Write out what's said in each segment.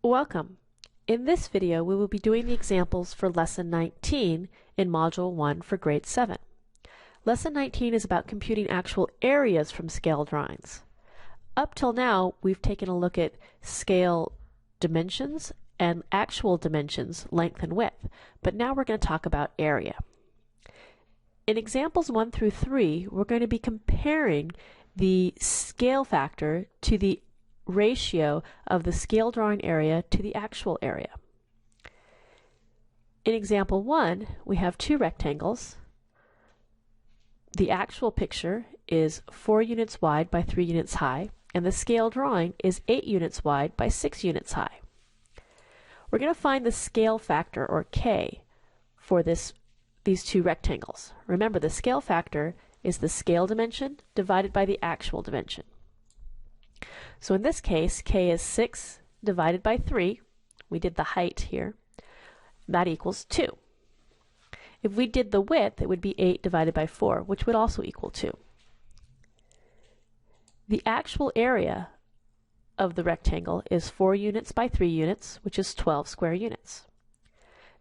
Welcome. In this video, we will be doing the examples for Lesson 19 in Module 1 for Grade 7. Lesson 19 is about computing actual areas from scale drawings. Up till now, we've taken a look at scale dimensions and actual dimensions, length and width, but now we're going to talk about area. In examples 1 through 3, we're going to be comparing the scale factor to the ratio of the scale drawing area to the actual area. In example 1, we have two rectangles. The actual picture is 4 units wide by 3 units high, and the scale drawing is 8 units wide by 6 units high. We're going to find the scale factor, or K, for these two rectangles. Remember, the scale factor is the scale dimension divided by the actual dimension. So in this case, K is 6 divided by 3. We did the height here. That equals 2. If we did the width, it would be 8 divided by 4, which would also equal 2. The actual area of the rectangle is 4 units by 3 units, which is 12 square units.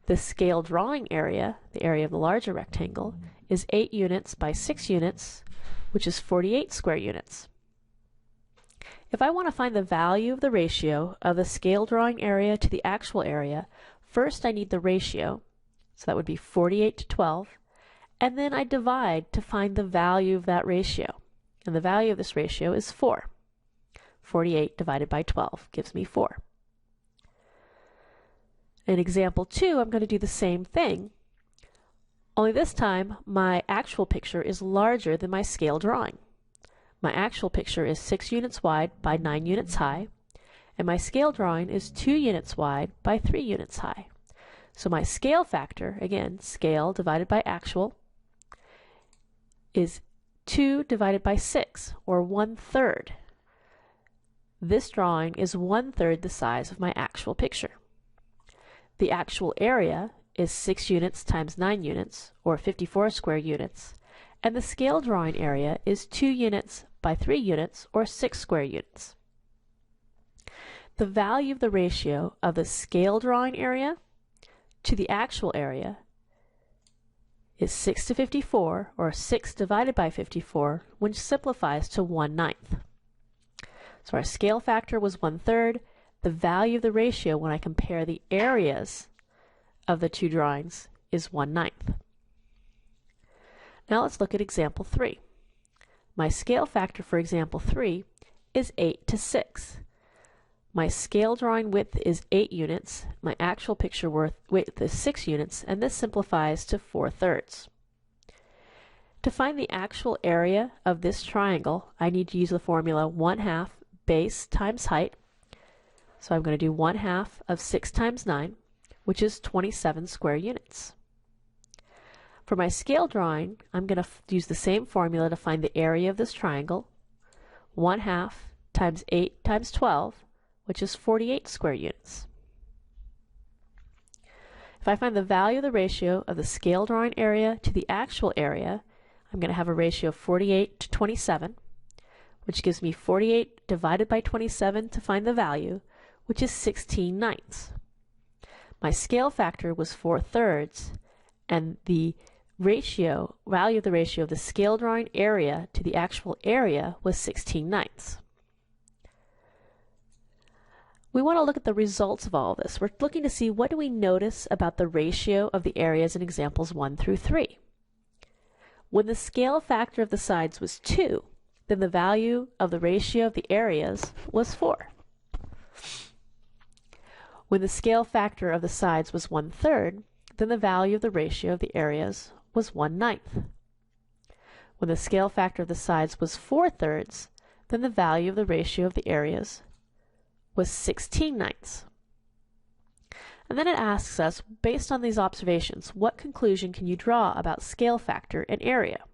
The scale drawing area, the area of the larger rectangle, is 8 units by 6 units, which is 48 square units. If I want to find the value of the ratio of the scale drawing area to the actual area, first I need the ratio, so that would be 48 to 12, and then I divide to find the value of that ratio. And the value of this ratio is 4. 48 divided by 12 gives me 4. In example 2, I'm going to do the same thing, only this time my actual picture is larger than my scale drawing. My actual picture is 6 units wide by 9 units high, and my scale drawing is 2 units wide by 3 units high. So my scale factor, again, scale divided by actual, is 2 divided by 6, or 1/3. This drawing is 1/3 the size of my actual picture. The actual area is 6 units times 9 units, or 54 square units, and the scale drawing area is 2 units by 3 units, or 6 square units. The value of the ratio of the scale drawing area to the actual area is 6 to 54, or 6 divided by 54, which simplifies to 1/9. So our scale factor was 1/3. The value of the ratio when I compare the areas of the two drawings is 1/9. Now let's look at example 3. My scale factor for example 3 is 8 to 6. My scale drawing width is 8 units, my actual picture width is 6 units, and this simplifies to 4/3. To find the actual area of this triangle, I need to use the formula 1/2 base times height. So I'm going to do 1/2 of 6 times 9, which is 27 square units. For my scale drawing, I'm going to use the same formula to find the area of this triangle. 1/2 times 8 times 12, which is 48 square units. If I find the value of the ratio of the scale drawing area to the actual area, I'm going to have a ratio of 48 to 27, which gives me 48 divided by 27 to find the value, which is 16/9. My scale factor was 4/3, and the value of the ratio of the scale drawing area to the actual area was 16/9. We want to look at the results of all of this. We're looking to see what do we notice about the ratio of the areas in examples 1 through 3. When the scale factor of the sides was 2, then the value of the ratio of the areas was 4. When the scale factor of the sides was 1/3, then the value of the ratio of the areas was 1/9. When the scale factor of the sides was 4/3, then the value of the ratio of the areas was 16/9. And then it asks us, based on these observations, what conclusion can you draw about scale factor and area?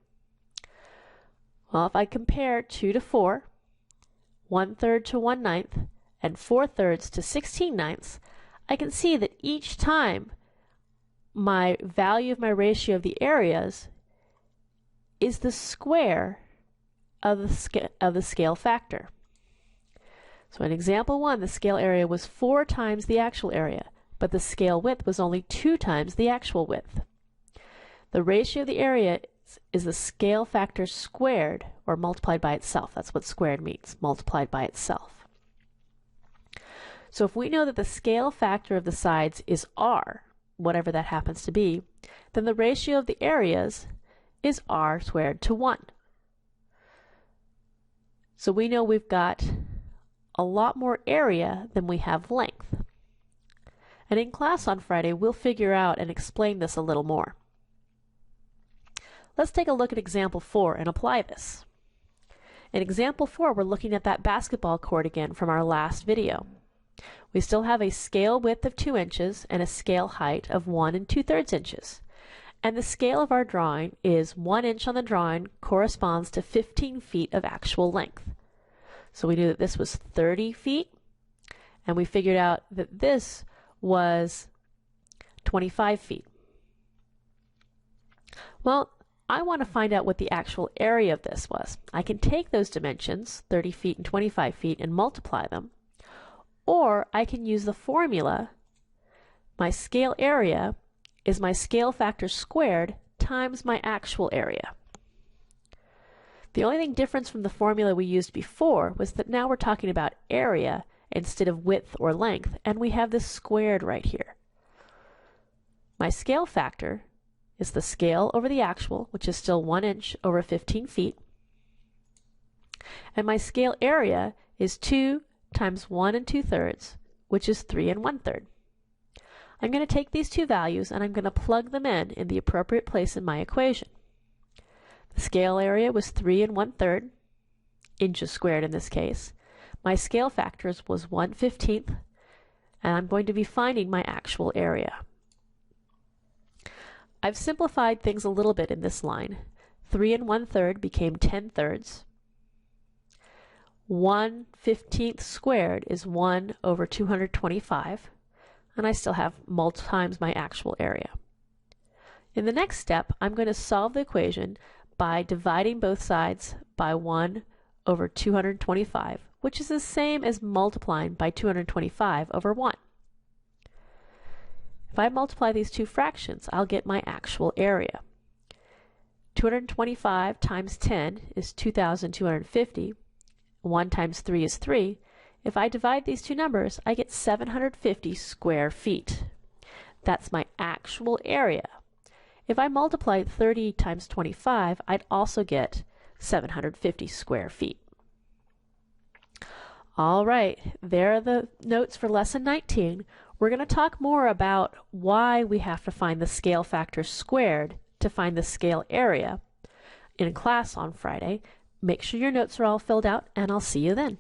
Well, if I compare 2 to 4, 1/3 to 1/9, and 4/3 to 16/9, I can see that each time my value of my ratio of the areas is the square of the scale factor. So in example 1, the scale area was 4 times the actual area, but the scale width was only 2 times the actual width. The ratio of the area is the scale factor squared, or multiplied by itself. That's what squared means, multiplied by itself. So if we know that the scale factor of the sides is r, whatever that happens to be, then the ratio of the areas is r squared to 1. So we know we've got a lot more area than we have length. And in class on Friday, we'll figure out and explain this a little more. Let's take a look at example 4 and apply this. In example 4, we're looking at that basketball court again from our last video. We still have a scale width of 2 inches and a scale height of 1 2/3 inches. And the scale of our drawing is 1 inch on the drawing corresponds to 15 feet of actual length. So we knew that this was 30 feet, and we figured out that this was 25 feet. Well, I want to find out what the actual area of this was. I can take those dimensions, 30 feet and 25 feet, and multiply them. Or I can use the formula, my scale area is my scale factor squared times my actual area. The only thing different from the formula we used before was that now we're talking about area instead of width or length, and we have this squared right here. My scale factor is the scale over the actual, which is still 1 inch over 15 feet. And my scale area is 2 times 1 2/3, which is 3 1/3. I'm going to take these two values and I'm going to plug them in the appropriate place in my equation. The scale area was 3 1/3, inches squared in this case. My scale factors was 1/15, and I'm going to be finding my actual area. I've simplified things a little bit in this line. 3 1/3 became 10/3. 1/15 squared is 1 over 225, and I still have multiple times my actual area. In the next step, I'm going to solve the equation by dividing both sides by 1 over 225, which is the same as multiplying by 225 over 1. If I multiply these two fractions, I'll get my actual area. 225 times 10 is 2,250. 1 times 3 is 3. If I divide these two numbers, I get 750 square feet. That's my actual area. If I multiply 30 times 25, I'd also get 750 square feet. All right, there are the notes for lesson 19. We're going to talk more about why we have to find the scale factor squared to find the scale area in class on Friday. Make sure your notes are all filled out, and I'll see you then.